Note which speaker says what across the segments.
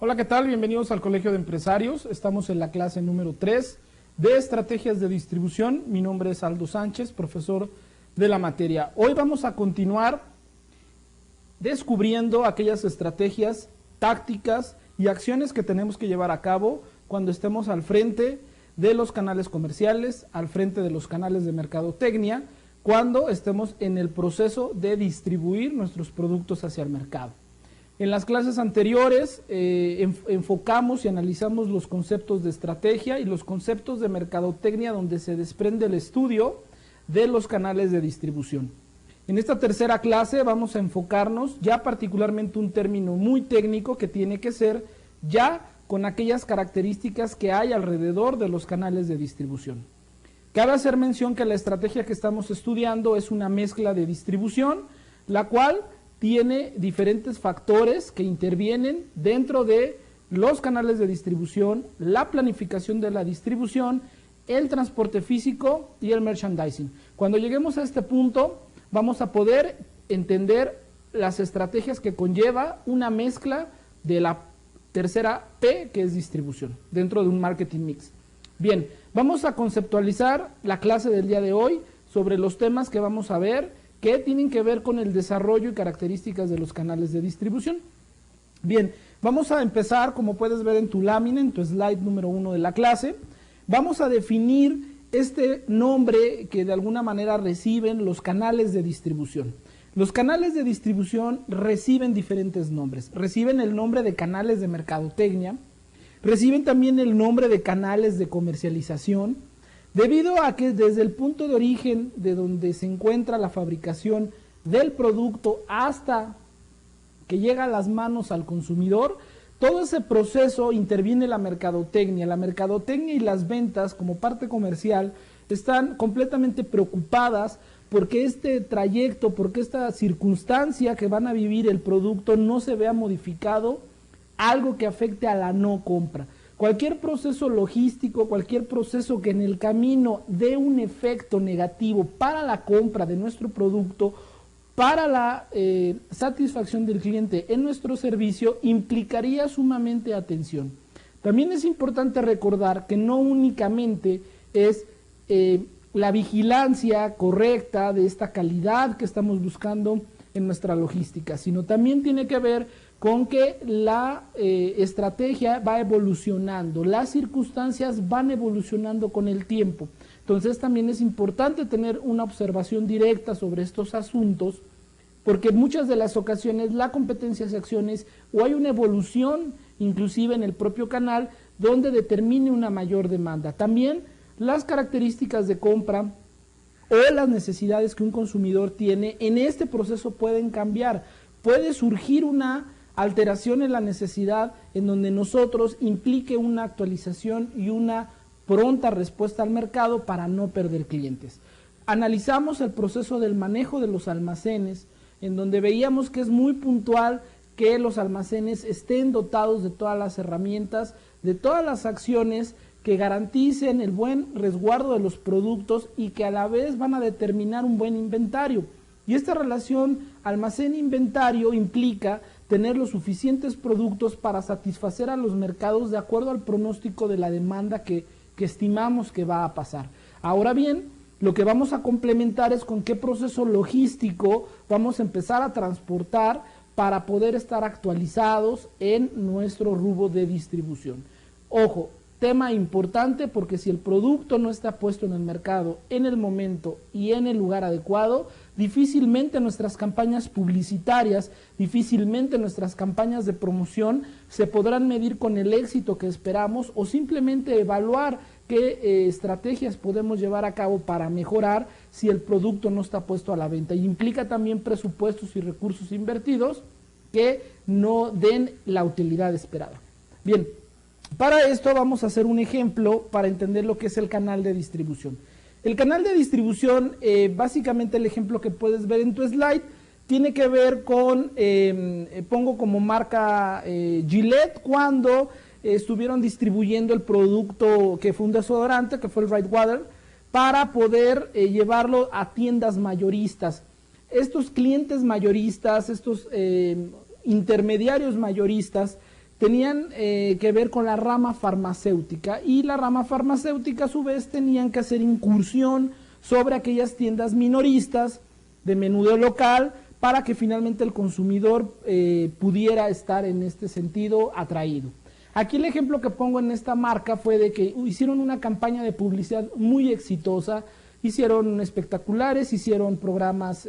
Speaker 1: Hola, ¿qué tal? Bienvenidos al Colegio de Empresarios. Estamos en la clase número 3 de Estrategias de Distribución. Mi nombre es Aldo Sánchez, profesor de la materia. Hoy vamos a continuar descubriendo aquellas estrategias, tácticas y acciones que tenemos que llevar a cabo cuando estemos al frente de los canales comerciales, al frente de los canales de mercadotecnia, cuando estemos en el proceso de distribuir nuestros productos hacia el mercado. En las clases anteriores enfocamos y analizamos los conceptos de estrategia y los conceptos de mercadotecnia, donde se desprende el estudio de los canales de distribución. En esta tercera clase vamos a enfocarnos ya particularmente un término muy técnico que tiene que ser ya con aquellas características que hay alrededor de los canales de distribución. Cabe hacer mención que la estrategia que estamos estudiando es una mezcla de distribución, la cual tiene diferentes factores que intervienen dentro de los canales de distribución, la planificación de la distribución, el transporte físico y el merchandising. Cuando lleguemos a este punto, vamos a poder entender las estrategias que conlleva una mezcla de la tercera P, que es distribución, dentro de un marketing mix. Bien, vamos a conceptualizar la clase del día de hoy sobre los temas que vamos a ver que tienen que ver con el desarrollo y características de los canales de distribución. Bien, vamos a empezar, como puedes ver en tu lámina, en tu slide número 1 de la clase. Vamos a definir este nombre que de alguna manera reciben los canales de distribución. Los canales de distribución reciben diferentes nombres. Reciben el nombre de canales de mercadotecnia, reciben también el nombre de canales de comercialización, debido a que desde el punto de origen de donde se encuentra la fabricación del producto hasta que llega a las manos al consumidor, todo ese proceso interviene la mercadotecnia. La mercadotecnia y las ventas como parte comercial están completamente preocupadas porque este trayecto, porque esta circunstancia que van a vivir el producto no se vea modificado, algo que afecte a la no compra. Cualquier proceso logístico, cualquier proceso que en el camino dé un efecto negativo para la compra de nuestro producto, para la satisfacción del cliente en nuestro servicio, implicaría sumamente atención. También es importante recordar que no únicamente es la vigilancia correcta de esta calidad que estamos buscando en nuestra logística, sino también tiene que ver con que la estrategia va evolucionando, las circunstancias van evolucionando con el tiempo. Entonces también es importante tener una observación directa sobre estos asuntos, porque en muchas de las ocasiones la competencia hace acciones o hay una evolución inclusive en el propio canal donde determine una mayor demanda. También las características de compra o las necesidades que un consumidor tiene en este proceso pueden cambiar. Puede surgir una alteración en la necesidad en donde nosotros implique una actualización y una pronta respuesta al mercado para no perder clientes. Analizamos el proceso del manejo de los almacenes, en donde veíamos que es muy puntual que los almacenes estén dotados de todas las herramientas, de todas las acciones que garanticen el buen resguardo de los productos y que a la vez van a determinar un buen inventario. Y esta relación almacén-inventario implica tener los suficientes productos para satisfacer a los mercados de acuerdo al pronóstico de la demanda que estimamos que va a pasar. Ahora bien, lo que vamos a complementar es con qué proceso logístico vamos a empezar a transportar para poder estar actualizados en nuestro rubro de distribución. Ojo, tema importante, porque si el producto no está puesto en el mercado en el momento y en el lugar adecuado, difícilmente nuestras campañas publicitarias, difícilmente nuestras campañas de promoción se podrán medir con el éxito que esperamos o simplemente evaluar qué estrategias podemos llevar a cabo para mejorar si el producto no está puesto a la venta. Y implica también presupuestos y recursos invertidos que no den la utilidad esperada. Bien, para esto vamos a hacer un ejemplo para entender lo que es el canal de distribución. El canal de distribución, básicamente el ejemplo que puedes ver en tu slide, tiene que ver con, pongo como marca Gillette, cuando estuvieron distribuyendo el producto que fue un desodorante, que fue el Right Water, para poder llevarlo a tiendas mayoristas. Estos clientes mayoristas, estos intermediarios mayoristas, tenían que ver con la rama farmacéutica, y la rama farmacéutica a su vez tenían que hacer incursión sobre aquellas tiendas minoristas de menudeo local para que finalmente el consumidor pudiera estar en este sentido atraído. Aquí el ejemplo que pongo en esta marca fue de que hicieron una campaña de publicidad muy exitosa, hicieron espectaculares, hicieron programas,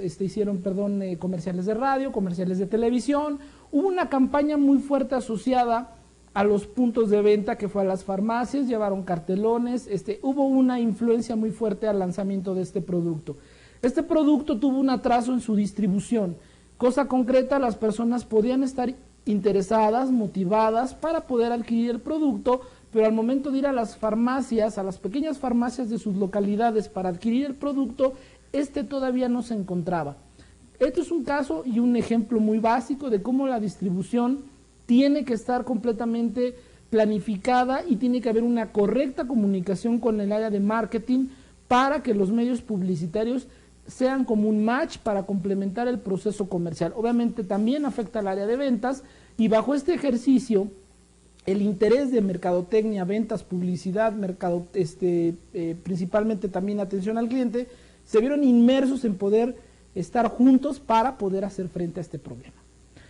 Speaker 1: comerciales de radio, comerciales de televisión. Hubo una campaña muy fuerte asociada a los puntos de venta, que fue a las farmacias, llevaron cartelones, hubo una influencia muy fuerte al lanzamiento de este producto. Este producto tuvo un atraso en su distribución. Cosa concreta, las personas podían estar interesadas, motivadas para poder adquirir el producto, pero al momento de ir a las farmacias, a las pequeñas farmacias de sus localidades para adquirir el producto, todavía no se encontraba. Esto es un caso y un ejemplo muy básico de cómo la distribución tiene que estar completamente planificada y tiene que haber una correcta comunicación con el área de marketing para que los medios publicitarios sean como un match para complementar el proceso comercial. Obviamente también afecta al área de ventas, y bajo este ejercicio el interés de mercadotecnia, ventas, publicidad, principalmente también atención al cliente, se vieron inmersos en poder estar juntos para poder hacer frente a este problema.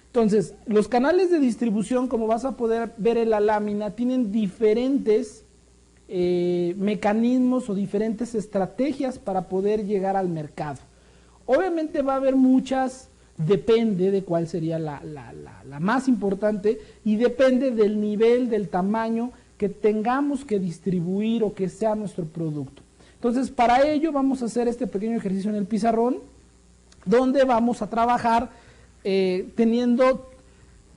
Speaker 1: Entonces, los canales de distribución, como vas a poder ver en la lámina, tienen diferentes mecanismos o diferentes estrategias para poder llegar al mercado. Obviamente va a haber muchas, depende de cuál sería la más importante, y depende del nivel, del tamaño que tengamos que distribuir o que sea nuestro producto. Entonces, para ello vamos a hacer este pequeño ejercicio en el pizarrón, donde vamos a trabajar teniendo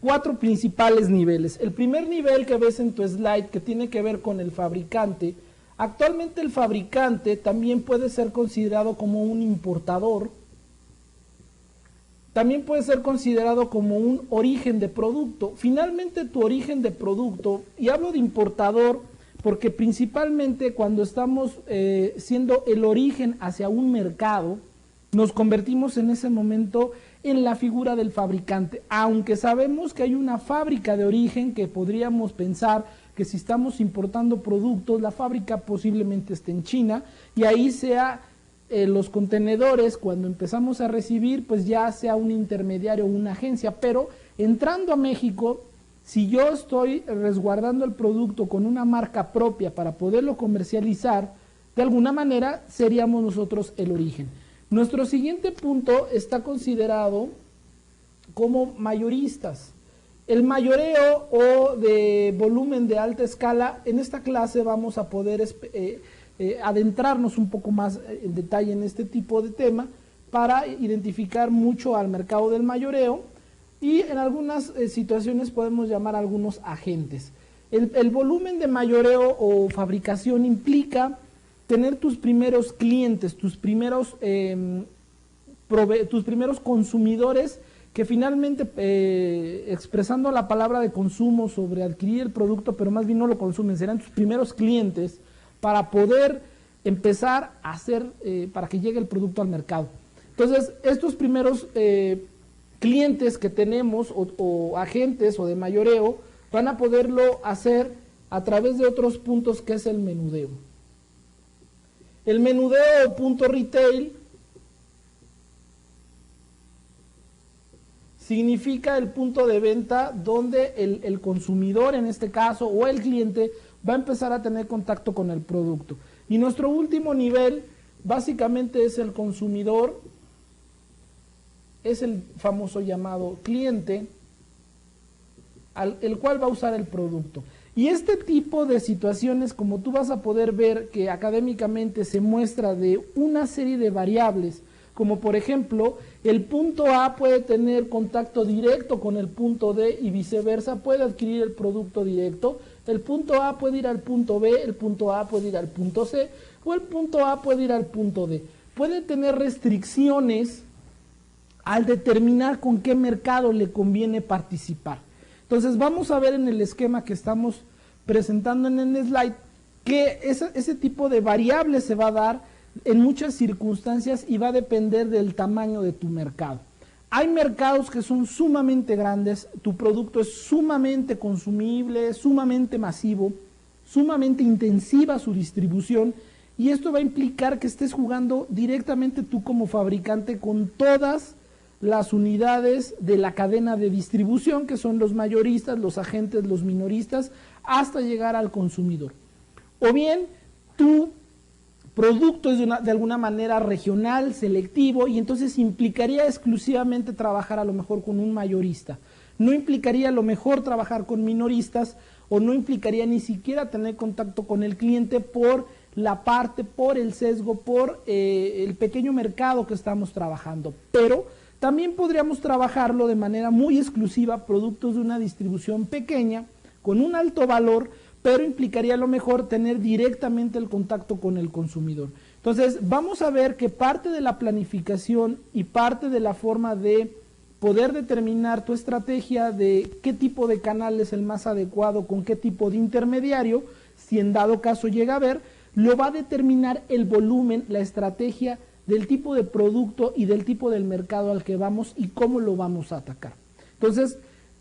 Speaker 1: 4 principales niveles. El primer nivel que ves en tu slide, que tiene que ver con el fabricante. Actualmente el fabricante también puede ser considerado como un importador, también puede ser considerado como un origen de producto. Finalmente, tu origen de producto, y hablo de importador porque principalmente cuando estamos siendo el origen hacia un mercado, nos convertimos en ese momento en la figura del fabricante, aunque sabemos que hay una fábrica de origen, que podríamos pensar que si estamos importando productos, la fábrica posiblemente esté en China, y ahí sea los contenedores, cuando empezamos a recibir, pues ya sea un intermediario o una agencia. Pero entrando a México, si yo estoy resguardando el producto con una marca propia para poderlo comercializar, de alguna manera seríamos nosotros el origen. Nuestro siguiente punto está considerado como mayoristas. El mayoreo o de volumen de alta escala, en esta clase vamos a poder adentrarnos un poco más en detalle en este tipo de tema para identificar mucho al mercado del mayoreo, y en algunas situaciones podemos llamar a algunos agentes. El volumen de mayoreo o fabricación implica tener tus primeros clientes, tus primeros consumidores, que finalmente, expresando la palabra de consumo sobre adquirir el producto, pero más bien no lo consumen, serán tus primeros clientes para poder empezar a hacer, para que llegue el producto al mercado. Entonces, estos primeros clientes que tenemos, o agentes o de mayoreo, van a poderlo hacer a través de otros puntos, que es el menudeo. El menudeo o punto retail significa el punto de venta donde el consumidor, en este caso, o el cliente, va a empezar a tener contacto con el producto. Y nuestro último nivel básicamente es el consumidor, es el famoso llamado cliente, el cual va a usar el producto. Y este tipo de situaciones, como tú vas a poder ver que académicamente se muestra de una serie de variables, como por ejemplo, el punto A puede tener contacto directo con el punto D y viceversa, puede adquirir el producto directo, el punto A puede ir al punto B, el punto A puede ir al punto C, o el punto A puede ir al punto D. Puede tener restricciones al determinar con qué mercado le conviene participar. Entonces vamos a ver en el esquema que estamos presentando en el slide que ese tipo de variables se va a dar en muchas circunstancias y va a depender del tamaño de tu mercado. Hay mercados que son sumamente grandes, tu producto es sumamente consumible, sumamente masivo, sumamente intensiva su distribución, y esto va a implicar que estés jugando directamente tú como fabricante con todas las unidades de la cadena de distribución, que son los mayoristas, los agentes, los minoristas, hasta llegar al consumidor. O bien, tu producto es de alguna manera regional, selectivo, y entonces implicaría exclusivamente trabajar a lo mejor con un mayorista. No implicaría a lo mejor trabajar con minoristas, o no implicaría ni siquiera tener contacto con el cliente por la parte, por el sesgo, por el pequeño mercado que estamos trabajando. Pero también podríamos trabajarlo de manera muy exclusiva, productos de una distribución pequeña, con un alto valor, pero implicaría a lo mejor tener directamente el contacto con el consumidor. Entonces, vamos a ver que parte de la planificación y parte de la forma de poder determinar tu estrategia de qué tipo de canal es el más adecuado, con qué tipo de intermediario, si en dado caso llega a haber, lo va a determinar el volumen, la estrategia del tipo de producto y del tipo del mercado al que vamos y cómo lo vamos a atacar. Entonces,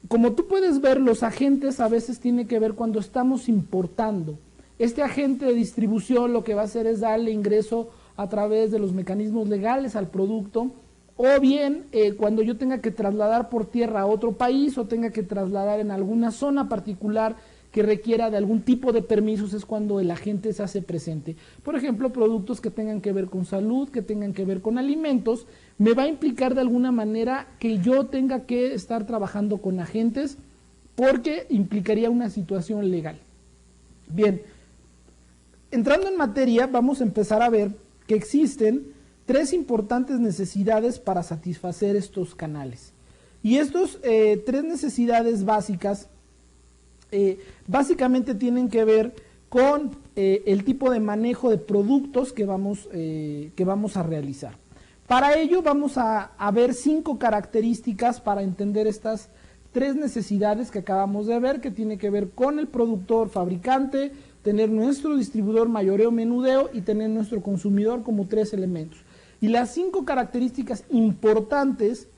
Speaker 1: como tú puedes ver, los agentes a veces tiene que ver cuando estamos importando. Este agente de distribución lo que va a hacer es darle ingreso a través de los mecanismos legales al producto, o bien cuando yo tenga que trasladar por tierra a otro país o tenga que trasladar en alguna zona particular que requiera de algún tipo de permisos, es cuando el agente se hace presente. Por ejemplo, productos que tengan que ver con salud, que tengan que ver con alimentos, me va a implicar de alguna manera que yo tenga que estar trabajando con agentes, porque implicaría una situación legal. Bien, entrando en materia, vamos a empezar a ver que existen tres importantes necesidades para satisfacer estos canales. Y estos tres necesidades básicas básicamente tienen que ver con el tipo de manejo de productos que vamos a realizar. Para ello vamos a ver 5 características para entender estas tres necesidades que acabamos de ver, que tiene que ver con el productor fabricante, tener nuestro distribuidor mayoreo menudeo y tener nuestro consumidor como 3 elementos. Y las 5 características importantes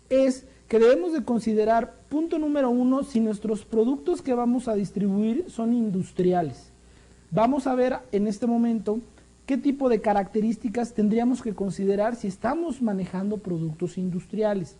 Speaker 1: es que debemos de considerar, punto número 1, si nuestros productos que vamos a distribuir son industriales. Vamos a ver en este momento qué tipo de características tendríamos que considerar si estamos manejando productos industriales.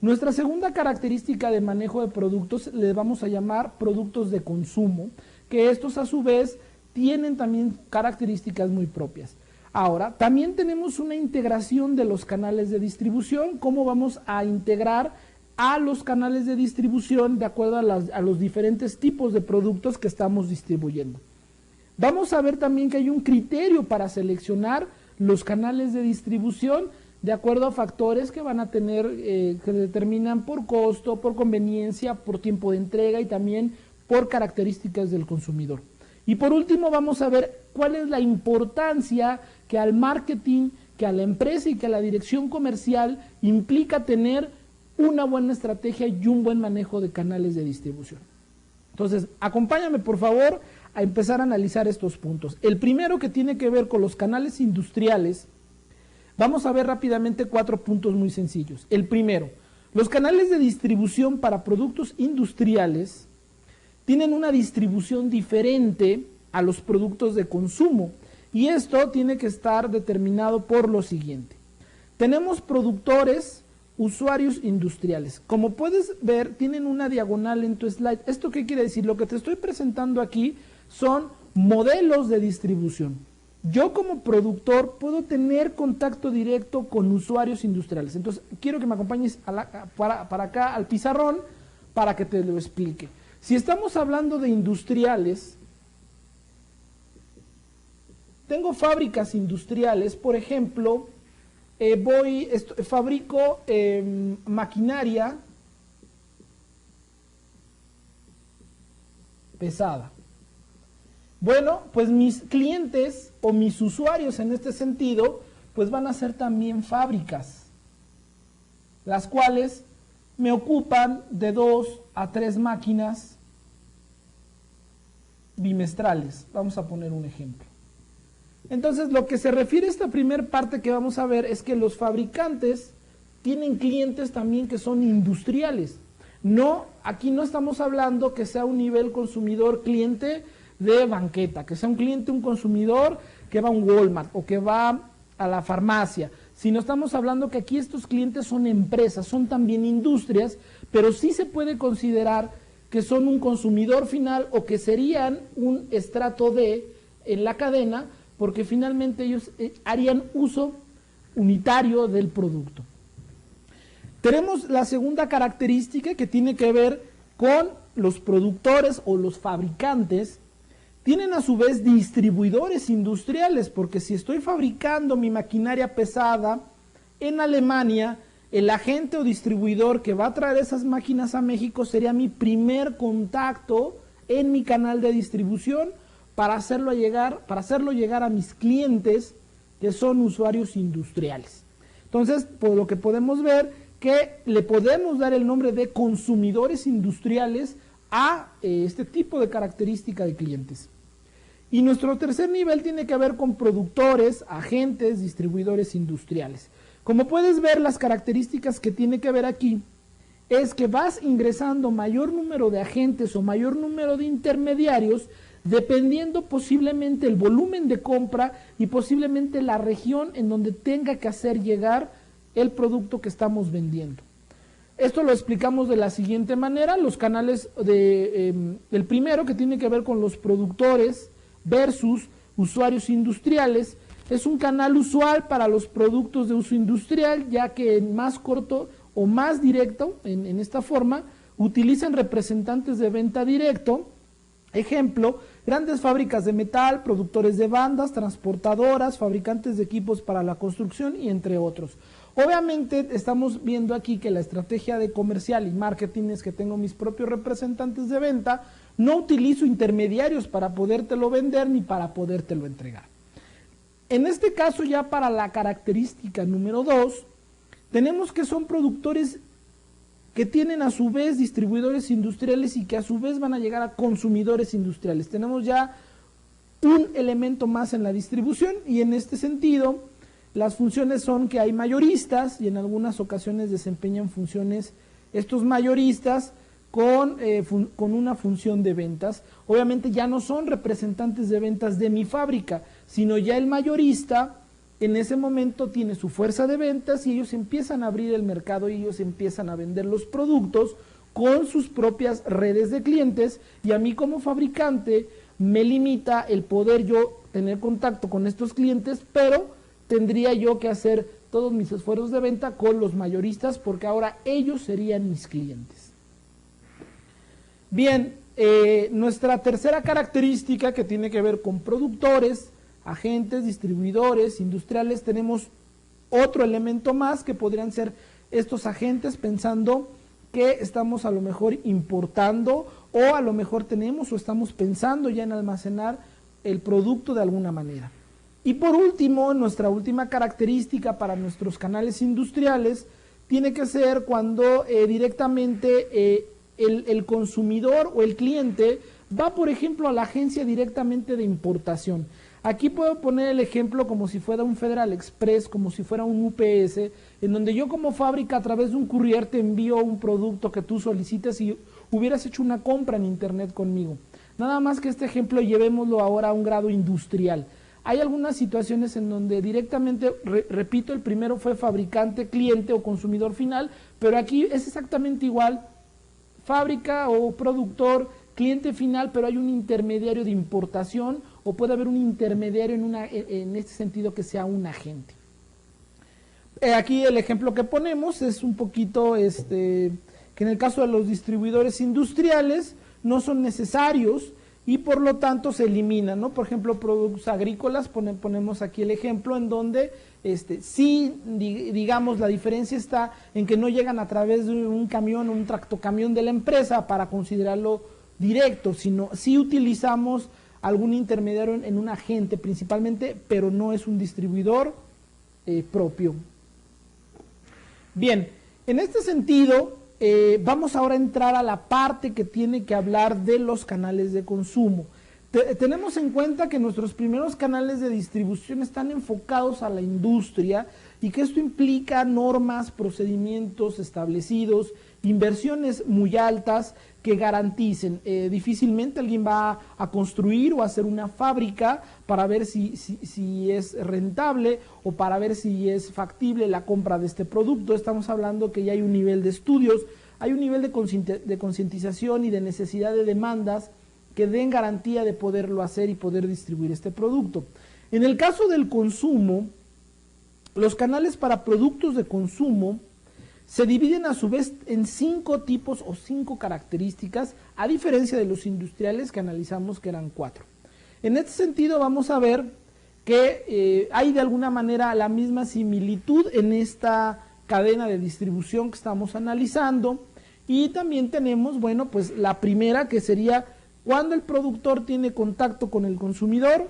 Speaker 1: Nuestra segunda característica de manejo de productos le vamos a llamar productos de consumo, que estos a su vez tienen también características muy propias. Ahora, también tenemos una integración de los canales de distribución, cómo vamos a integrar a los canales de distribución de acuerdo a los diferentes tipos de productos que estamos distribuyendo. Vamos a ver también que hay un criterio para seleccionar los canales de distribución de acuerdo a factores que van a tener, que determinan por costo, por conveniencia, por tiempo de entrega y también por características del consumidor. Y por último vamos a ver cuál es la importancia que al marketing, que a la empresa y que a la dirección comercial implica tener una buena estrategia y un buen manejo de canales de distribución. Entonces, acompáñame por favor a empezar a analizar estos puntos. El primero, que tiene que ver con los canales industriales, vamos a ver rápidamente 4 puntos muy sencillos. El primero, los canales de distribución para productos industriales tienen una distribución diferente a los productos de consumo, y esto tiene que estar determinado por lo siguiente. Tenemos productores, usuarios industriales. Como puedes ver, tienen una diagonal en tu slide. ¿Esto qué quiere decir? Lo que te estoy presentando aquí son modelos de distribución. Yo como productor puedo tener contacto directo con usuarios industriales. Entonces, quiero que me acompañes para acá al pizarrón para que te lo explique. Si estamos hablando de industriales, tengo fábricas industriales, por ejemplo, fabrico maquinaria pesada. Bueno, pues mis clientes o mis usuarios en este sentido, pues van a ser también fábricas, las cuales me ocupan de 2 a 3 máquinas bimestrales. Vamos a poner un ejemplo. Entonces, lo que se refiere a esta primera parte que vamos a ver es que los fabricantes tienen clientes también que son industriales. No, aquí no estamos hablando que sea un nivel consumidor cliente de banqueta, que sea un cliente, un consumidor que va a un Walmart o que va a la farmacia, sino estamos hablando que aquí estos clientes son empresas, son también industrias, pero sí se puede considerar que son un consumidor final o que serían un estrato D en la cadena, porque finalmente ellos harían uso unitario del producto. Tenemos la segunda característica que tiene que ver con los productores o los fabricantes. Tienen a su vez distribuidores industriales, porque si estoy fabricando mi maquinaria pesada en Alemania, el agente o distribuidor que va a traer esas máquinas a México sería mi primer contacto en mi canal de distribución para hacerlo llegar a mis clientes que son usuarios industriales. Entonces, por lo que podemos ver que le podemos dar el nombre de consumidores industriales a este tipo de característica de clientes. Y nuestro tercer nivel tiene que ver con productores, agentes, distribuidores industriales. Como puedes ver, las características que tiene que ver aquí es que vas ingresando mayor número de agentes o mayor número de intermediarios, dependiendo posiblemente el volumen de compra y posiblemente la región en donde tenga que hacer llegar el producto que estamos vendiendo. Esto lo explicamos de la siguiente manera: los canales el primero, que tiene que ver con los productores versus usuarios industriales, es un canal usual para los productos de uso industrial, ya que en más corto o más directo, en esta forma, utilizan representantes de venta directo. Ejemplo, grandes fábricas de metal, productores de bandas, transportadoras, fabricantes de equipos para la construcción y entre otros. Obviamente estamos viendo aquí que la estrategia de comercial y marketing es que tengo mis propios representantes de venta, no utilizo intermediarios para podértelo vender ni para podértelo entregar. En este caso, ya para la característica número 2, tenemos que son productores que tienen a su vez distribuidores industriales y que a su vez van a llegar a consumidores industriales. Tenemos ya un elemento más en la distribución, y en este sentido las funciones son que hay mayoristas y en algunas ocasiones desempeñan funciones estos mayoristas con una función de ventas. Obviamente ya no son representantes de ventas de mi fábrica, sino ya el mayorista en ese momento tiene su fuerza de ventas y ellos empiezan a abrir el mercado y ellos empiezan a vender los productos con sus propias redes de clientes, y a mí como fabricante me limita el poder yo tener contacto con estos clientes, pero tendría yo que hacer todos mis esfuerzos de venta con los mayoristas, porque ahora ellos serían mis clientes. Bien, nuestra tercera característica, que tiene que ver con productores, agentes, distribuidores, industriales, tenemos otro elemento más que podrían ser estos agentes, pensando que estamos a lo mejor importando o a lo mejor tenemos o estamos pensando ya en almacenar el producto de alguna manera. Y por último, nuestra última característica para nuestros canales industriales tiene que ser cuando directamente el consumidor o el cliente va, por ejemplo, a la agencia directamente de importación. Aquí puedo poner el ejemplo como si fuera un Federal Express, como si fuera un UPS, en donde yo como fábrica a través de un courier te envío un producto que tú solicites y hubieras hecho una compra en internet conmigo. Nada más que este ejemplo llevémoslo ahora a un grado industrial. Hay algunas situaciones en donde directamente, repito, el primero fue fabricante, cliente o consumidor final, pero aquí es exactamente igual, fábrica o productor, cliente final, pero hay un intermediario de importación, o puede haber un intermediario en este sentido que sea un agente. Aquí el ejemplo que ponemos es un poquito que en el caso de los distribuidores industriales no son necesarios y por lo tanto se eliminan, ¿no? Por ejemplo, productos agrícolas, ponemos aquí el ejemplo en donde sí, digamos, la diferencia está en que no llegan a través de un camión o un tractocamión de la empresa para considerarlo directo, sino sí utilizamos algún intermediario en un agente principalmente, pero no es un distribuidor propio. Bien, en este sentido, vamos ahora a entrar a la parte que tiene que hablar de los canales de consumo. Tenemos en cuenta que nuestros primeros canales de distribución están enfocados a la industria y que esto implica normas, procedimientos establecidos, inversiones muy altas que garanticen. Difícilmente alguien va a construir o a hacer una fábrica para ver si es rentable o para ver si es factible la compra de este producto. Estamos hablando que ya hay un nivel de estudios, hay un nivel de concientización y de necesidad de demandas que den garantía de poderlo hacer y poder distribuir este producto. En el caso del consumo, los canales para productos de consumo se dividen a su vez en 5 tipos o 5 características, a diferencia de los industriales que analizamos que eran 4. En este sentido vamos a ver que hay de alguna manera la misma similitud en esta cadena de distribución que estamos analizando, y también tenemos, bueno, pues la primera, que sería cuando el productor tiene contacto con el consumidor,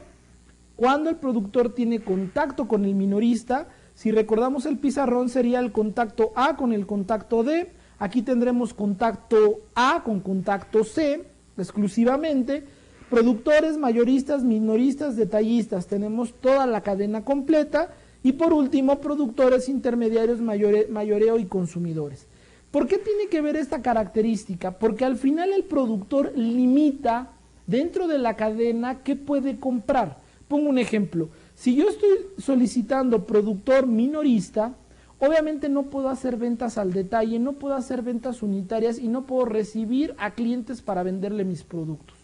Speaker 1: cuando el productor tiene contacto con el minorista. Si recordamos el pizarrón, sería el contacto A con el contacto D. Aquí tendremos contacto A con contacto C exclusivamente. Productores, mayoristas, minoristas, detallistas. Tenemos toda la cadena completa. Y por último, productores, intermediarios, mayoreo y consumidores. ¿Por qué tiene que ver esta característica? Porque al final el productor limita dentro de la cadena qué puede comprar. Pongo un ejemplo. Si yo estoy solicitando productor minorista, obviamente no puedo hacer ventas al detalle, no puedo hacer ventas unitarias y no puedo recibir a clientes para venderle mis productos.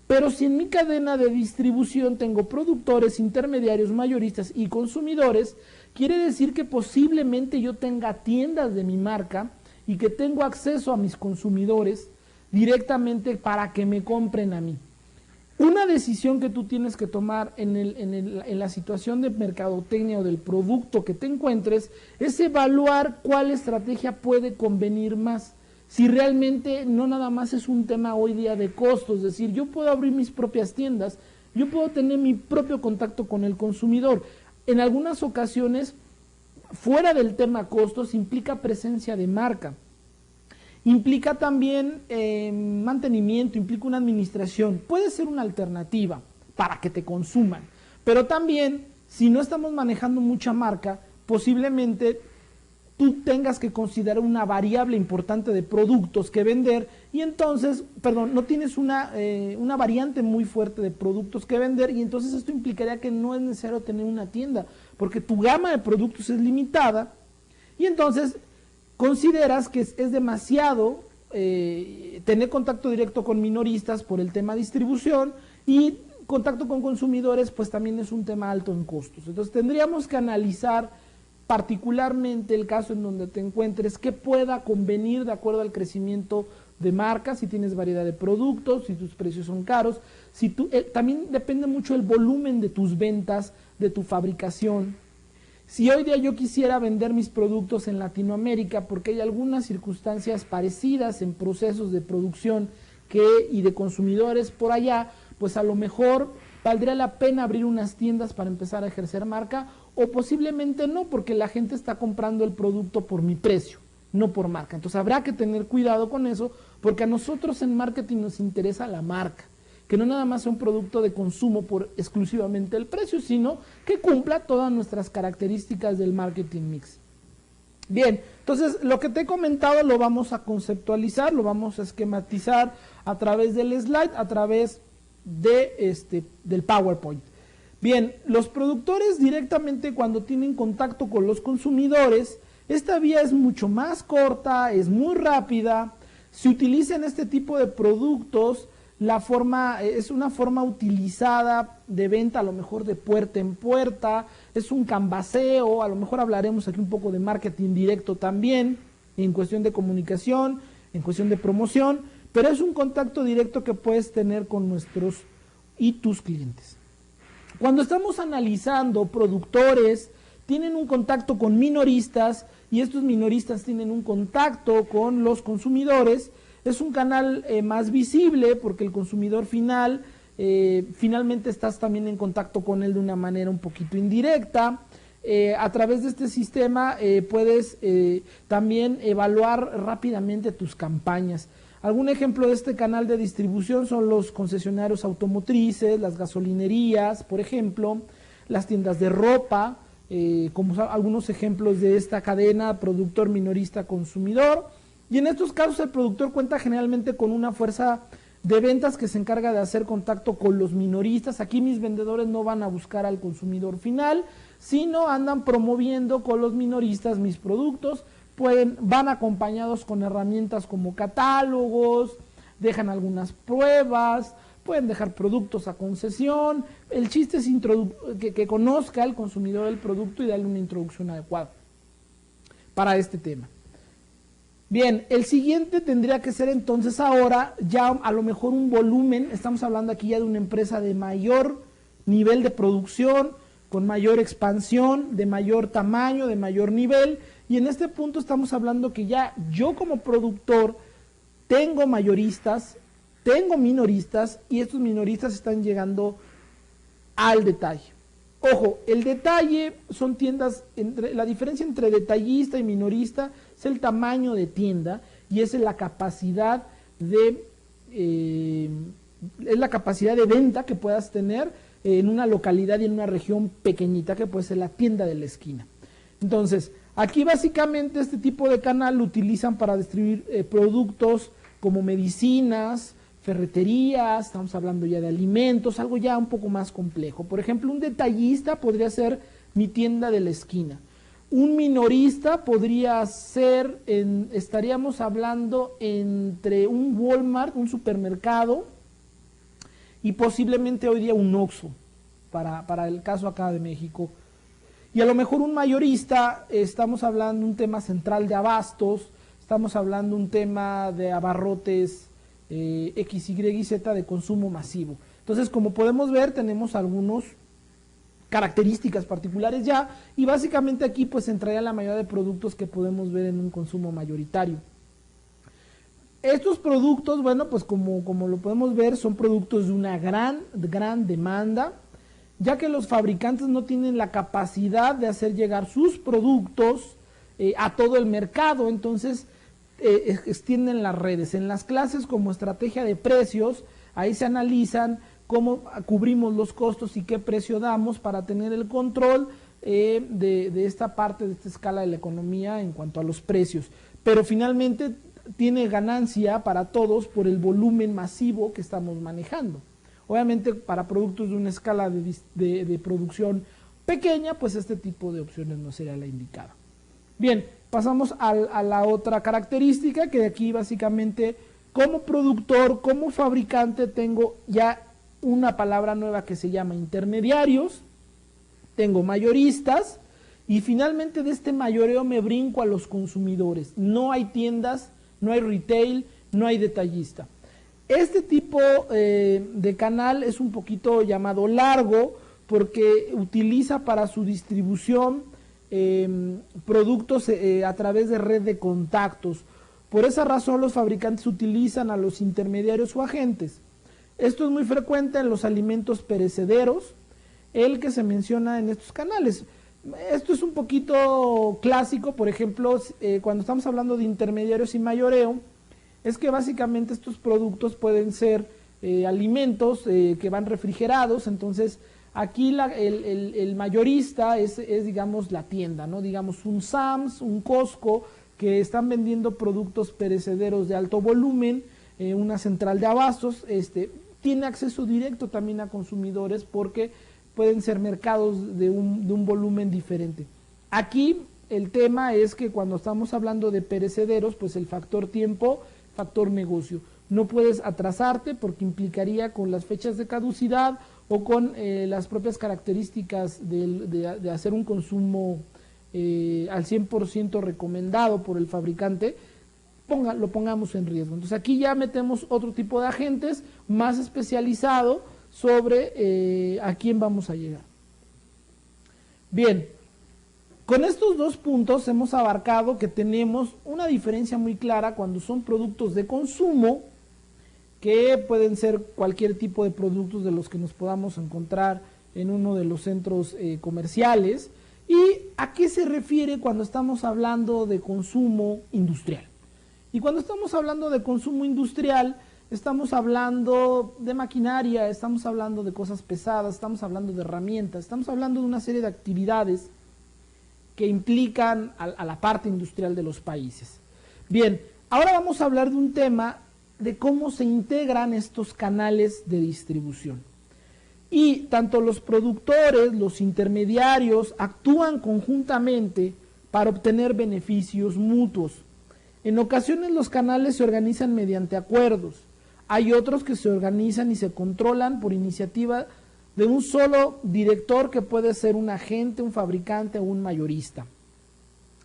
Speaker 1: Pero si en mi cadena de distribución tengo productores, intermediarios, mayoristas y consumidores, quiere decir que posiblemente yo tenga tiendas de mi marca y que tengo acceso a mis consumidores directamente para que me compren a mí. Una decisión que tú tienes que tomar en la situación de mercadotecnia o del producto que te encuentres es evaluar cuál estrategia puede convenir más. Si realmente no nada más es un tema hoy día de costos, es decir, yo puedo abrir mis propias tiendas, yo puedo tener mi propio contacto con el consumidor. En algunas ocasiones, fuera del tema costos, implica presencia de marca. Implica también mantenimiento, implica una administración. Puede ser una alternativa para que te consuman. Pero también, si no estamos manejando mucha marca, posiblemente tú tengas que considerar una variable importante de productos que vender y entonces, no tienes una variante muy fuerte de productos que vender y entonces esto implicaría que no es necesario tener una tienda porque tu gama de productos es limitada y entonces consideras que es demasiado tener contacto directo con minoristas por el tema distribución y contacto con consumidores pues también es un tema alto en costos. Entonces tendríamos que analizar particularmente el caso en donde te encuentres que pueda convenir de acuerdo al crecimiento de marca, si tienes variedad de productos, si tus precios son caros, si tú, también depende mucho el volumen de tus ventas, de tu fabricación. Si hoy día yo quisiera vender mis productos en Latinoamérica porque hay algunas circunstancias parecidas en procesos de producción y de consumidores por allá, pues a lo mejor valdría la pena abrir unas tiendas para empezar a ejercer marca o posiblemente no, porque la gente está comprando el producto por mi precio, no por marca. Entonces habrá que tener cuidado con eso, porque a nosotros en marketing nos interesa la marca, que no nada más sea un producto de consumo por exclusivamente el precio, sino que cumpla todas nuestras características del marketing mix. Bien, entonces lo que te he comentado lo vamos a conceptualizar, lo vamos a esquematizar a través del slide, a través del PowerPoint. Bien, los productores directamente cuando tienen contacto con los consumidores, esta vía es mucho más corta, es muy rápida, se utiliza en este tipo de productos, es una forma utilizada de venta a lo mejor de puerta en puerta, es un canvaseo, a lo mejor hablaremos aquí un poco de marketing directo también, en cuestión de comunicación, en cuestión de promoción, pero es un contacto directo que puedes tener con nuestros y tus clientes. Cuando estamos analizando productores, tienen un contacto con minoristas y estos minoristas tienen un contacto con los consumidores, es un canal más visible porque el consumidor final, finalmente estás también en contacto con él de una manera un poquito indirecta. A través de este sistema puedes también evaluar rápidamente tus campañas. Algún ejemplo de este canal de distribución son los concesionarios automotrices, las gasolinerías, por ejemplo, las tiendas de ropa, como algunos ejemplos de esta cadena productor, minorista, consumidor. Y en estos casos el productor cuenta generalmente con una fuerza de ventas que se encarga de hacer contacto con los minoristas. Aquí mis vendedores no van a buscar al consumidor final, sino andan promoviendo con los minoristas mis productos. Van acompañados con herramientas como catálogos, dejan algunas pruebas, pueden dejar productos a concesión. El chiste es que conozca el consumidor el producto y darle una introducción adecuada para este tema. Bien, el siguiente tendría que ser entonces ahora ya a lo mejor un volumen. Estamos hablando aquí ya de una empresa de mayor nivel de producción, con mayor expansión, de mayor tamaño, de mayor nivel. Y en este punto estamos hablando que ya yo como productor tengo mayoristas, tengo minoristas, y estos minoristas están llegando al detalle. Ojo, el detalle son tiendas, la diferencia entre detallista y minorista es el tamaño de tienda y es la capacidad de venta que puedas tener en una localidad y en una región pequeñita que puede ser la tienda de la esquina. Entonces, aquí básicamente este tipo de canal lo utilizan para distribuir productos como medicinas, ferreterías, estamos hablando ya de alimentos, algo ya un poco más complejo. Por ejemplo, un detallista podría ser mi tienda de la esquina. Un minorista podría ser, estaríamos hablando entre un Walmart, un supermercado, y posiblemente hoy día un Oxxo, para el caso acá de México. Y a lo mejor un mayorista, estamos hablando de un tema central de abastos, estamos hablando de un tema de abarrotes X, Y y Z de consumo masivo. Entonces, como podemos ver, tenemos algunas características particulares ya, y básicamente aquí pues entraría la mayoría de productos que podemos ver en un consumo mayoritario. Estos productos, bueno, pues como lo podemos ver, son productos de una gran demanda, ya que los fabricantes no tienen la capacidad de hacer llegar sus productos a todo el mercado. Entonces extienden las redes. En las clases como estrategia de precios, ahí se analizan cómo cubrimos los costos y qué precio damos para tener el control de esta parte, de esta escala de la economía en cuanto a los precios. Pero finalmente tiene ganancia para todos por el volumen masivo que estamos manejando. Obviamente para productos de una escala de producción pequeña, pues este tipo de opciones no sería la indicada. Bien, pasamos a la otra característica, que aquí básicamente como productor, como fabricante, tengo ya una palabra nueva que se llama intermediarios, tengo mayoristas, y finalmente de este mayoreo me brinco a los consumidores. No hay tiendas, no hay retail, no hay detallista. Este tipo de canal es un poquito llamado largo porque utiliza para su distribución productos a través de red de contactos. Por esa razón los fabricantes utilizan a los intermediarios o agentes. Esto es muy frecuente en los alimentos perecederos, el que se menciona en estos canales. Esto es un poquito clásico, por ejemplo, cuando estamos hablando de intermediarios y mayoreo, es que básicamente estos productos pueden ser alimentos que van refrigerados. Entonces aquí el mayorista es digamos la tienda, ¿no? Digamos un Sam's, un Costco, que están vendiendo productos perecederos de alto volumen, una central de abastos, tiene acceso directo también a consumidores porque pueden ser mercados de un volumen diferente. Aquí el tema es que cuando estamos hablando de perecederos, pues el factor tiempo, factor negocio. No puedes atrasarte porque implicaría con las fechas de caducidad o con las propias características de hacer un consumo al 100% recomendado por el fabricante, lo pongamos en riesgo. Entonces aquí ya metemos otro tipo de agentes más especializado sobre a quién vamos a llegar. Bien, con estos dos puntos hemos abarcado que tenemos una diferencia muy clara cuando son productos de consumo, que pueden ser cualquier tipo de productos de los que nos podamos encontrar en uno de los centros comerciales. ¿Y a qué se refiere cuando estamos hablando de consumo industrial? Y cuando estamos hablando de consumo industrial, estamos hablando de maquinaria, estamos hablando de cosas pesadas, estamos hablando de herramientas, estamos hablando de una serie de actividades que implican a la parte industrial de los países. Bien, ahora vamos a hablar de un tema de cómo se integran estos canales de distribución. Y tanto los productores, los intermediarios, actúan conjuntamente para obtener beneficios mutuos. En ocasiones los canales se organizan mediante acuerdos. Hay otros que se organizan y se controlan por iniciativa de un solo director, que puede ser un agente, un fabricante o un mayorista.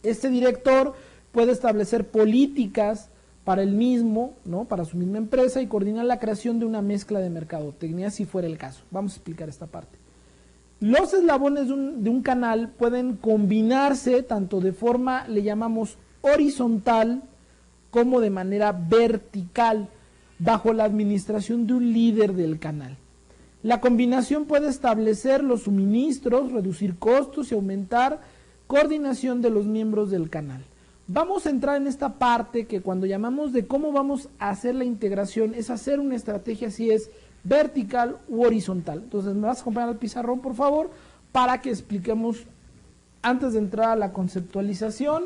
Speaker 1: Este director puede establecer políticas para el mismo, ¿no?, para su misma empresa, y coordinar la creación de una mezcla de mercadotecnia, si fuera el caso. Vamos a explicar esta parte. Los eslabones de un canal pueden combinarse tanto de forma, le llamamos horizontal, como de manera vertical, bajo la administración de un líder del canal. La combinación puede establecer los suministros, reducir costos y aumentar coordinación de los miembros del canal. Vamos a entrar en esta parte que cuando llamamos de cómo vamos a hacer la integración, es hacer una estrategia si es vertical u horizontal. Entonces me vas a acompañar al pizarrón, por favor, para que expliquemos, antes de entrar a la conceptualización,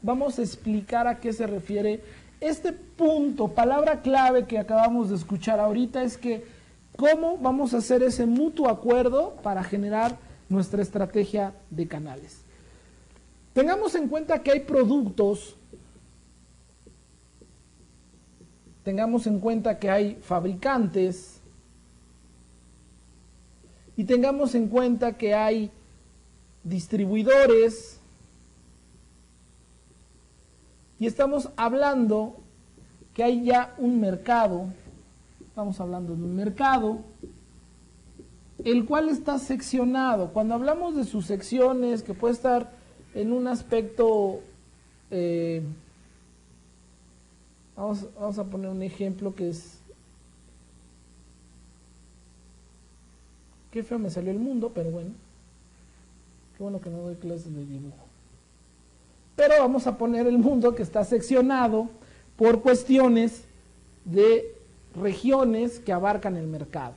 Speaker 1: vamos a explicar a qué se refiere este punto. Palabra clave que acabamos de escuchar ahorita es que cómo vamos a hacer ese mutuo acuerdo para generar nuestra estrategia de canales. Tengamos en cuenta que hay productos, tengamos en cuenta que hay fabricantes y tengamos en cuenta que hay distribuidores, y estamos hablando que hay ya un mercado. Estamos hablando de un mercado, el cual está seccionado. Cuando hablamos de sus secciones, que puede estar en un aspecto, vamos a poner un ejemplo que es, qué feo me salió el mundo, pero bueno, qué bueno que no doy clases de dibujo. Pero vamos a poner el mundo que está seccionado por cuestiones de regiones que abarcan el mercado.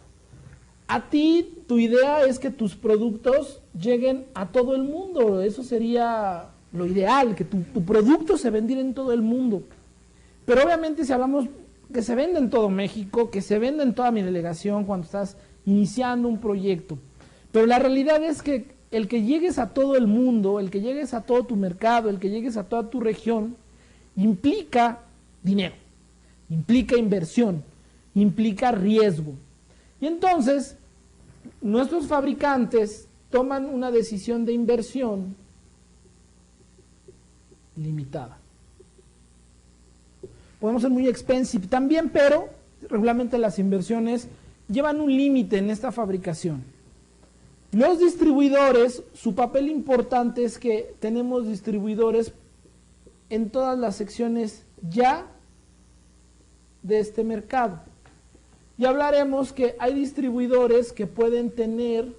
Speaker 1: A ti, tu idea es que tus productos lleguen a todo el mundo. Eso sería lo ideal, que tu producto se vendiera en todo el mundo. Pero obviamente si hablamos que se vende en todo México, que se vende en toda mi delegación cuando estás iniciando un proyecto. Pero la realidad es que el que llegues a todo el mundo, el que llegues a todo tu mercado, el que llegues a toda tu región, implica dinero, implica inversión, implica riesgo. Y entonces, nuestros fabricantes toman una decisión de inversión limitada. Podemos ser muy expensive también, pero regularmente las inversiones llevan un límite en esta fabricación. Los distribuidores, su papel importante es que tenemos distribuidores en todas las secciones ya de este mercado. Y hablaremos que hay distribuidores que pueden tener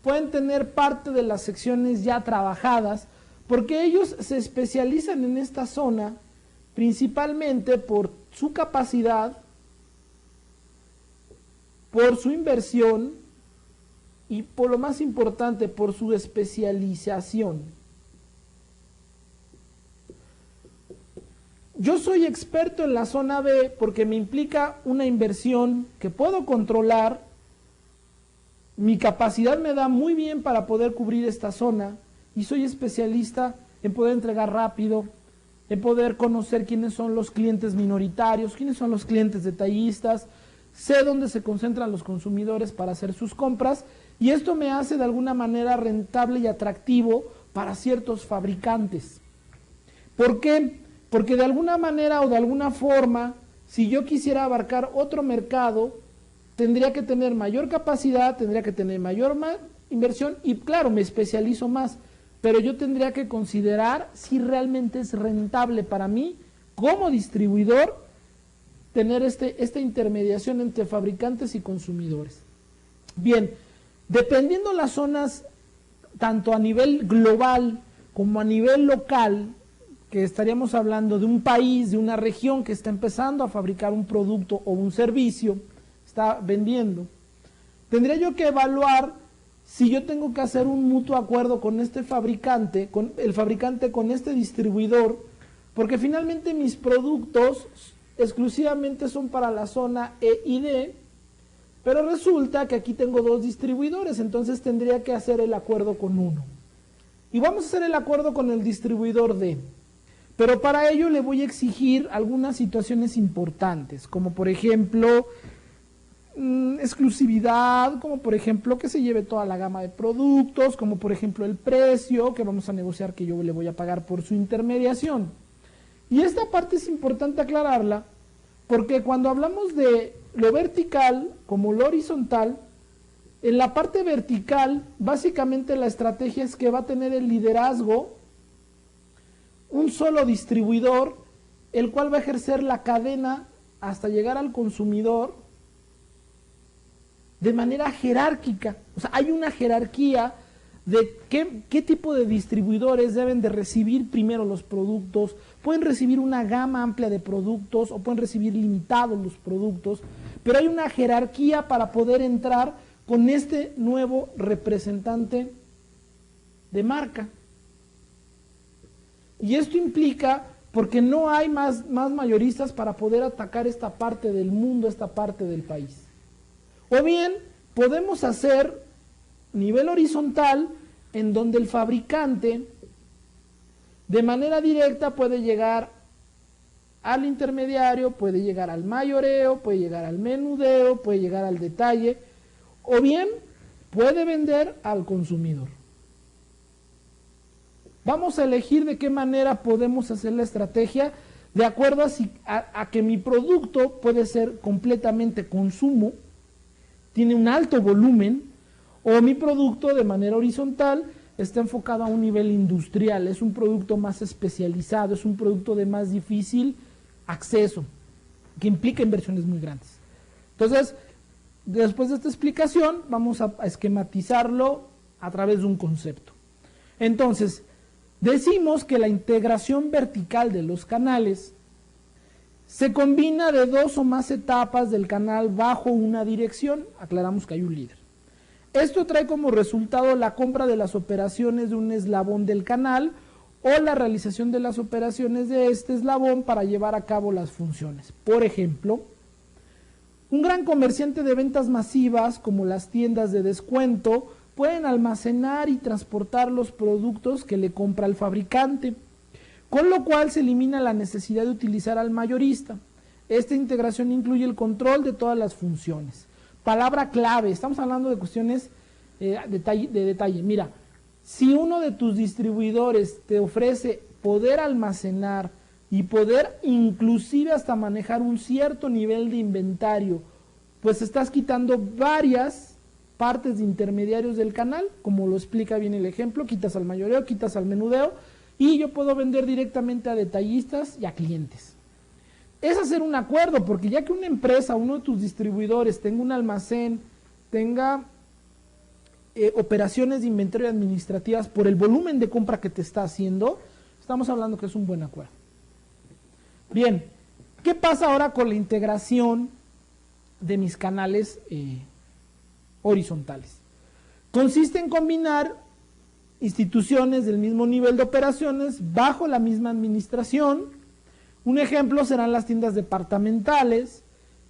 Speaker 1: pueden tener parte de las secciones ya trabajadas, porque ellos se especializan en esta zona principalmente por su capacidad, por su inversión y por lo más importante, por su especialización. Yo soy experto en la zona B porque me implica una inversión que puedo controlar, mi capacidad me da muy bien para poder cubrir esta zona y soy especialista en poder entregar rápido, en poder conocer quiénes son los clientes minoritarios, quiénes son los clientes detallistas, sé dónde se concentran los consumidores para hacer sus compras y esto me hace de alguna manera rentable y atractivo para ciertos fabricantes. ¿Por qué? Porque de alguna manera o de alguna forma, si yo quisiera abarcar otro mercado, tendría que tener mayor capacidad, tendría que tener mayor inversión y claro, me especializo más, pero yo tendría que considerar si realmente es rentable para mí como distribuidor tener esta intermediación entre fabricantes y consumidores. Bien, dependiendo las zonas, tanto a nivel global como a nivel local, que estaríamos hablando de un país, de una región que está empezando a fabricar un producto o un servicio, está vendiendo, tendría yo que evaluar si yo tengo que hacer un mutuo acuerdo con este fabricante, con el fabricante, con este distribuidor, porque finalmente mis productos exclusivamente son para la zona E y D, pero resulta que aquí tengo dos distribuidores, entonces tendría que hacer el acuerdo con uno. Y vamos a hacer el acuerdo con el distribuidor D. Pero para ello le voy a exigir algunas situaciones importantes, como por ejemplo exclusividad, como por ejemplo que se lleve toda la gama de productos, como por ejemplo el precio que vamos a negociar que yo le voy a pagar por su intermediación. Y esta parte es importante aclararla, porque cuando hablamos de lo vertical como lo horizontal, en la parte vertical básicamente la estrategia es que va a tener el liderazgo un solo distribuidor, el cual va a ejercer la cadena hasta llegar al consumidor de manera jerárquica. O sea, hay una jerarquía de qué tipo de distribuidores deben de recibir primero los productos. Pueden recibir una gama amplia de productos o pueden recibir limitados los productos, pero hay una jerarquía para poder entrar con este nuevo representante de marca. Y esto implica, porque no hay más mayoristas para poder atacar esta parte del mundo, esta parte del país. O bien, podemos hacer nivel horizontal, en donde el fabricante de manera directa puede llegar al intermediario, puede llegar al mayoreo, puede llegar al menudeo, puede llegar al detalle, o bien puede vender al consumidor. Vamos a elegir de qué manera podemos hacer la estrategia de acuerdo a que mi producto puede ser completamente consumo, tiene un alto volumen, o mi producto de manera horizontal está enfocado a un nivel industrial, es un producto más especializado, es un producto de más difícil acceso, que implica inversiones muy grandes. Entonces, después de esta explicación, vamos a esquematizarlo a través de un concepto. Entonces, decimos que la integración vertical de los canales se combina de dos o más etapas del canal bajo una dirección. Aclaramos que hay un líder. Esto trae como resultado la compra de las operaciones de un eslabón del canal o la realización de las operaciones de este eslabón para llevar a cabo las funciones. Por ejemplo, un gran comerciante de ventas masivas, como las tiendas de descuento, pueden almacenar y transportar los productos que le compra el fabricante, con lo cual se elimina la necesidad de utilizar al mayorista. Esta integración incluye el control de todas las funciones. Palabra clave, estamos hablando de cuestiones de detalle. Mira, si uno de tus distribuidores te ofrece poder almacenar y poder inclusive hasta manejar un cierto nivel de inventario, pues estás quitando varias partes de intermediarios del canal, como lo explica bien el ejemplo, quitas al mayoreo, quitas al menudeo, y yo puedo vender directamente a detallistas y a clientes. Es hacer un acuerdo, porque ya que una empresa, uno de tus distribuidores tenga un almacén, tenga operaciones de inventario administrativas por el volumen de compra que te está haciendo, estamos hablando que es un buen acuerdo. Bien, ¿qué pasa ahora con la integración de mis canales horizontales? Consiste en combinar instituciones del mismo nivel de operaciones bajo la misma administración. Un ejemplo serán las tiendas departamentales.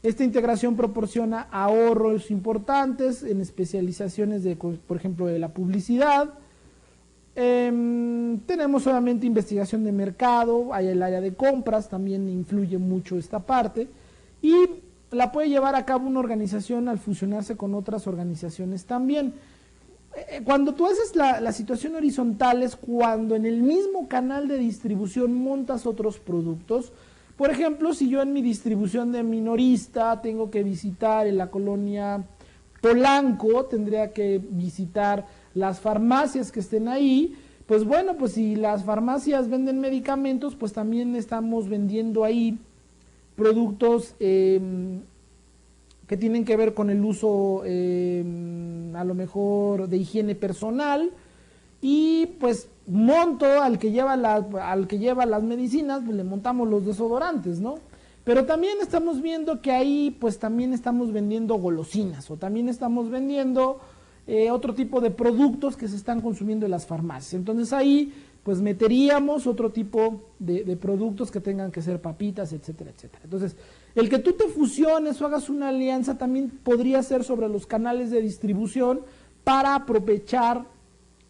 Speaker 1: Esta integración proporciona ahorros importantes en especializaciones de, por ejemplo, de la publicidad. Tenemos solamente investigación de mercado, hay el área de compras, también influye mucho esta parte, y la puede llevar a cabo una organización al fusionarse con otras organizaciones también. Cuando tú haces la situación horizontal es cuando en el mismo canal de distribución montas otros productos. Por ejemplo, si yo en mi distribución de minorista tengo que visitar en la colonia Polanco, tendría que visitar las farmacias que estén ahí. Pues bueno, pues si las farmacias venden medicamentos, pues también estamos vendiendo ahí productos que tienen que ver con el uso a lo mejor de higiene personal, y pues pues monto al que lleva las medicinas, pues le montamos los desodorantes, ¿no? Pero también estamos viendo que ahí pues también estamos vendiendo golosinas o también estamos vendiendo otro tipo de productos que se están consumiendo en las farmacias. Entonces ahí pues meteríamos otro tipo de productos que tengan que ser papitas, etcétera, etcétera. Entonces, el que tú te fusiones o hagas una alianza también podría ser sobre los canales de distribución para aprovechar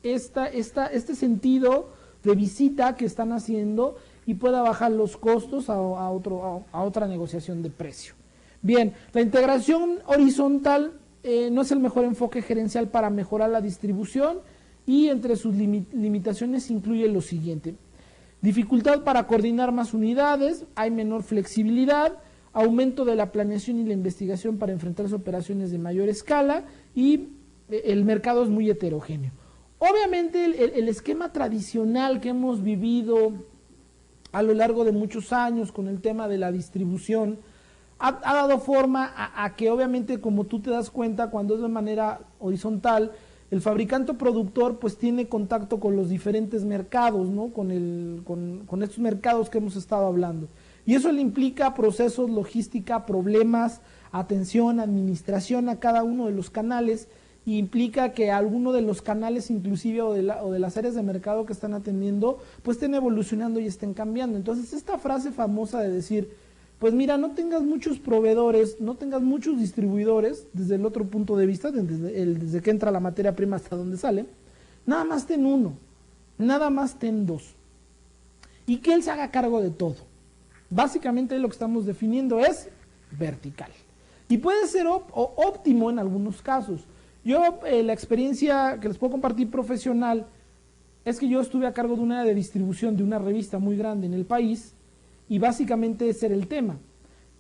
Speaker 1: este sentido de visita que están haciendo y pueda bajar los costos a otra negociación de precio. Bien, la integración horizontal no es el mejor enfoque gerencial para mejorar la distribución y entre sus limitaciones incluye lo siguiente: dificultad para coordinar más unidades, hay menor flexibilidad, aumento de la planeación y la investigación para enfrentarse a operaciones de mayor escala y el mercado es muy heterogéneo. Obviamente el esquema tradicional que hemos vivido a lo largo de muchos años con el tema de la distribución ha dado forma a que obviamente, como tú te das cuenta, cuando es de manera horizontal, el fabricante o productor pues tiene contacto con los diferentes mercados, ¿no? Con estos mercados que hemos estado hablando. Y eso le implica procesos, logística, problemas, atención, administración a cada uno de los canales, y implica que alguno de los canales inclusive o de las áreas de mercado que están atendiendo pues estén evolucionando y estén cambiando. Entonces esta frase famosa de decir, pues mira, no tengas muchos proveedores, no tengas muchos distribuidores, desde el otro punto de vista, desde que entra la materia prima hasta donde sale, nada más ten uno, nada más ten dos, y que él se haga cargo de todo. Básicamente lo que estamos definiendo es vertical, y puede ser óptimo en algunos casos. Yo, la experiencia que les puedo compartir profesional, es que yo estuve a cargo de una área de distribución de una revista muy grande en el país, y básicamente ese era el tema.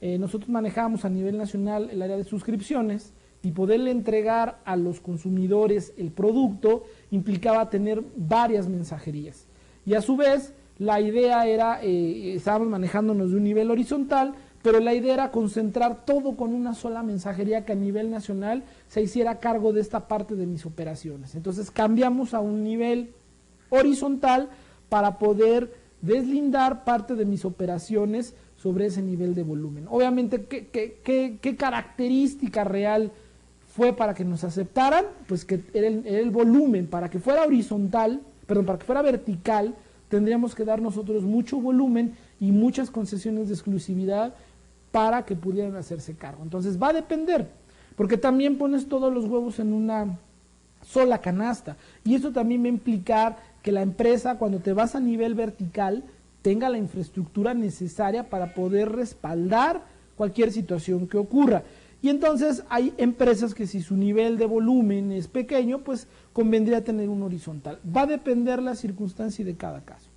Speaker 1: Nosotros manejábamos a nivel nacional el área de suscripciones y poderle entregar a los consumidores el producto implicaba tener varias mensajerías. Y a su vez, la idea era, estábamos manejándonos de un nivel horizontal, pero la idea era concentrar todo con una sola mensajería que a nivel nacional se hiciera cargo de esta parte de mis operaciones. Entonces cambiamos a un nivel horizontal para poder deslindar parte de mis operaciones sobre ese nivel de volumen. Obviamente, ¿qué característica real fue para que nos aceptaran? Pues que era el volumen. Para que fuera horizontal, perdón, para que fuera vertical, tendríamos que dar nosotros mucho volumen y muchas concesiones de exclusividad para que pudieran hacerse cargo. Entonces va a depender, porque también pones todos los huevos en una sola canasta, y eso también va a implicar que la empresa, cuando te vas a nivel vertical, tenga la infraestructura necesaria para poder respaldar cualquier situación que ocurra. Y entonces hay empresas que si su nivel de volumen es pequeño, pues convendría tener un horizontal. Va a depender la circunstancia de cada caso.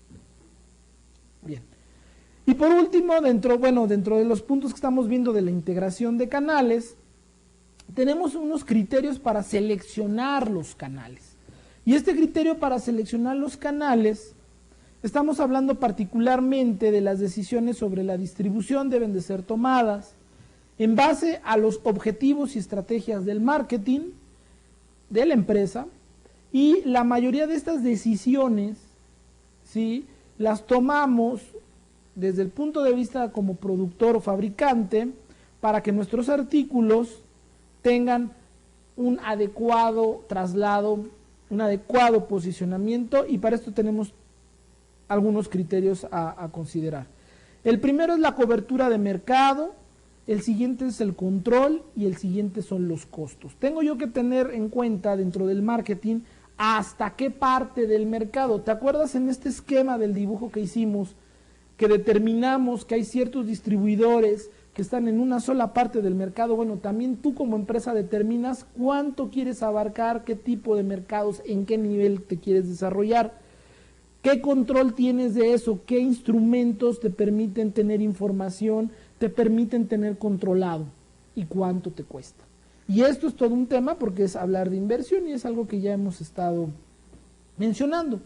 Speaker 1: Bien. Y por último, dentro de los puntos que estamos viendo de la integración de canales, tenemos unos criterios para seleccionar los canales. Y este criterio para seleccionar los canales, estamos hablando particularmente de las decisiones sobre la distribución, deben de ser tomadas en base a los objetivos y estrategias del marketing de la empresa, y la mayoría de estas decisiones, ¿sí?, las tomamos desde el punto de vista como productor o fabricante para que nuestros artículos tengan un adecuado traslado, un adecuado posicionamiento, y para esto tenemos algunos criterios a considerar. El primero es la cobertura de mercado, el siguiente es el control y el siguiente son los costos. Tengo yo que tener en cuenta dentro del marketing hasta qué parte del mercado. ¿Te acuerdas en este esquema del dibujo que hicimos que determinamos que hay ciertos distribuidores que están en una sola parte del mercado? Bueno, también tú como empresa determinas cuánto quieres abarcar, qué tipo de mercados, en qué nivel te quieres desarrollar, qué control tienes de eso, qué instrumentos te permiten tener información, te permiten tener controlado y cuánto te cuesta. Y esto es todo un tema porque es hablar de inversión y es algo que ya hemos estado mencionando.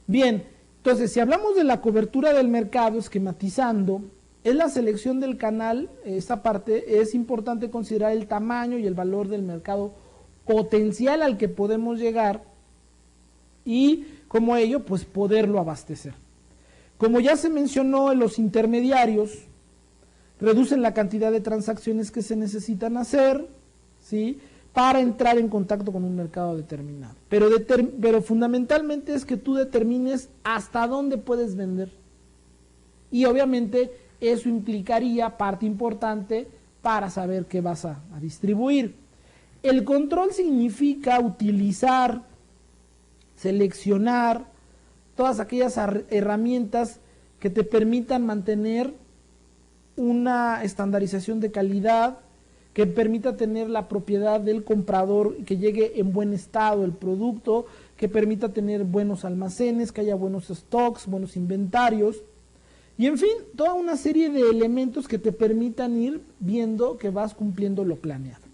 Speaker 1: Bien, entonces si hablamos de la cobertura del mercado, esquematizando, es la selección del canal. Esta parte es importante considerar el tamaño y el valor del mercado potencial al que podemos llegar y como ello, pues poderlo abastecer. Como ya se mencionó, los intermediarios reducen la cantidad de transacciones que se necesitan hacer, ¿sí?, para entrar en contacto con un mercado determinado. Pero fundamentalmente es que tú determines hasta dónde puedes vender. Y obviamente eso implicaría parte importante para saber qué vas a distribuir. El control significa utilizar, seleccionar todas aquellas herramientas que te permitan mantener una estandarización de calidad, que permita tener la propiedad del comprador, que llegue en buen estado el producto, que permita tener buenos almacenes, que haya buenos stocks, buenos inventarios, y en fin, toda una serie de elementos que te permitan ir viendo que vas cumpliendo lo planeado.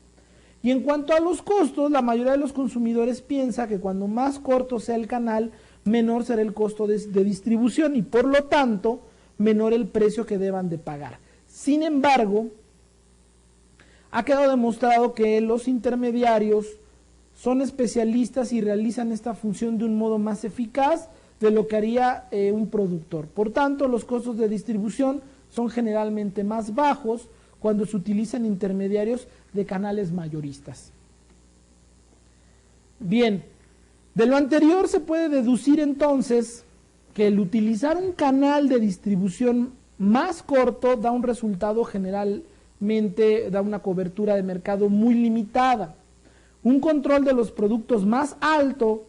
Speaker 1: Y en cuanto a los costos, la mayoría de los consumidores piensa que cuando más corto sea el canal, menor será el costo de distribución y por lo tanto, menor el precio que deban de pagar. Sin embargo, ha quedado demostrado que los intermediarios son especialistas y realizan esta función de un modo más eficaz de lo que haría un productor. Por tanto, los costos de distribución son generalmente más bajos cuando se utilizan intermediarios de canales mayoristas. Bien, de lo anterior se puede deducir entonces que el utilizar un canal de distribución más corto da un resultado generalmente, da una cobertura de mercado muy limitada, un control de los productos más alto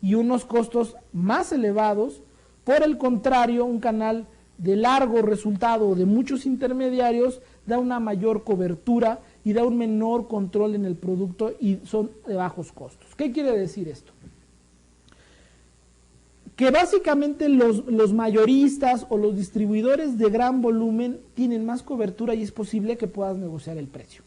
Speaker 1: y unos costos más elevados. Por el contrario, un canal de largo resultado de muchos intermediarios da una mayor cobertura y da un menor control en el producto y son de bajos costos. ¿Qué quiere decir esto? Que básicamente los mayoristas o los distribuidores de gran volumen tienen más cobertura y es posible que puedas negociar el precio.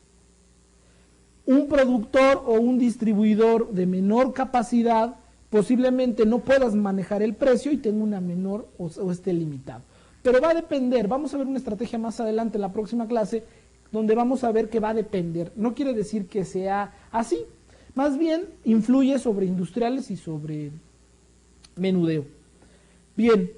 Speaker 1: Un productor o un distribuidor de menor capacidad posiblemente no puedas manejar el precio y tenga una menor o esté limitado. Pero va a depender, vamos a ver una estrategia más adelante en la próxima clase, donde vamos a ver que va a depender. No quiere decir que sea así, más bien influye sobre industriales y sobre menudeo. Bien,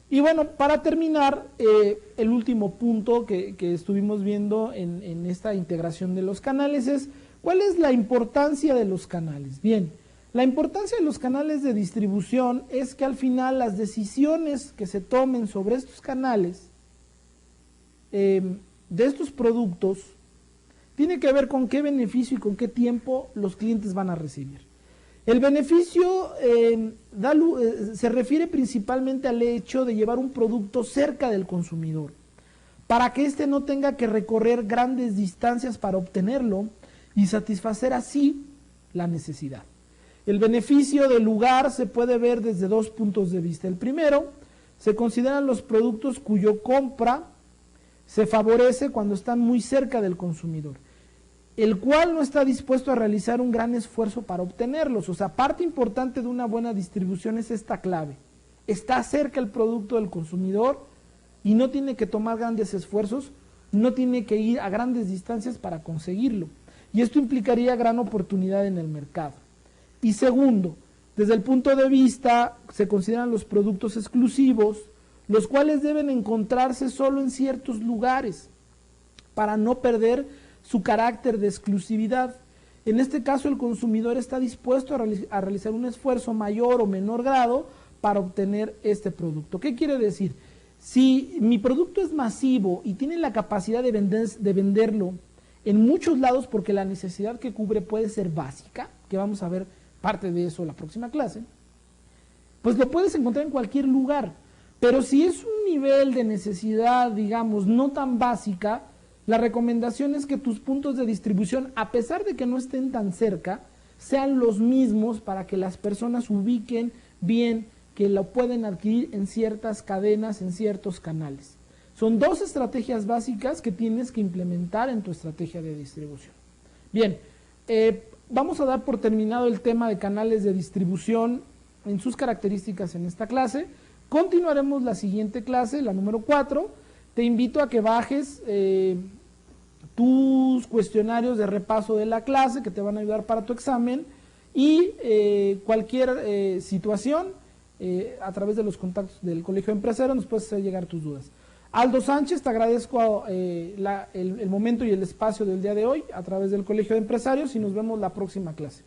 Speaker 1: y bueno, para terminar, el último punto que estuvimos viendo en esta integración de los canales es, ¿cuál es la importancia de los canales? Bien, la importancia de los canales de distribución es que al final las decisiones que se tomen sobre estos canales, de estos productos, tiene que ver con qué beneficio y con qué tiempo los clientes van a recibir. El beneficio se refiere principalmente al hecho de llevar un producto cerca del consumidor, para que éste no tenga que recorrer grandes distancias para obtenerlo y satisfacer así la necesidad. El beneficio del lugar se puede ver desde dos puntos de vista. El primero, se consideran los productos cuyo compra se favorece cuando están muy cerca del consumidor, el cual no está dispuesto a realizar un gran esfuerzo para obtenerlos. O sea, parte importante de una buena distribución es esta clave. Está cerca el producto del consumidor y no tiene que tomar grandes esfuerzos, no tiene que ir a grandes distancias para conseguirlo. Y esto implicaría gran oportunidad en el mercado. Y segundo, desde el punto de vista, se consideran los productos exclusivos, los cuales deben encontrarse solo en ciertos lugares para no perder su carácter de exclusividad. En este caso, el consumidor está dispuesto a realizar un esfuerzo mayor o menor grado para obtener este producto. ¿Qué quiere decir? Si mi producto es masivo y tiene la capacidad de venderlo en muchos lados, porque la necesidad que cubre puede ser básica, que vamos a ver parte de eso en la próxima clase, pues lo puedes encontrar en cualquier lugar. Pero si es un nivel de necesidad, digamos, no tan básica, la recomendación es que tus puntos de distribución, a pesar de que no estén tan cerca, sean los mismos para que las personas ubiquen bien que lo pueden adquirir en ciertas cadenas, en ciertos canales. Son dos estrategias básicas que tienes que implementar en tu estrategia de distribución. Bien, vamos a dar por terminado el tema de canales de distribución en sus características en esta clase. Continuaremos la siguiente clase, la número 4. Te invito a que bajes tus cuestionarios de repaso de la clase que te van a ayudar para tu examen y cualquier situación a través de los contactos del Colegio de Empresarios nos puedes hacer llegar tus dudas. Aldo Sánchez, te agradezco el momento y el espacio del día de hoy a través del Colegio de Empresarios y nos vemos la próxima clase.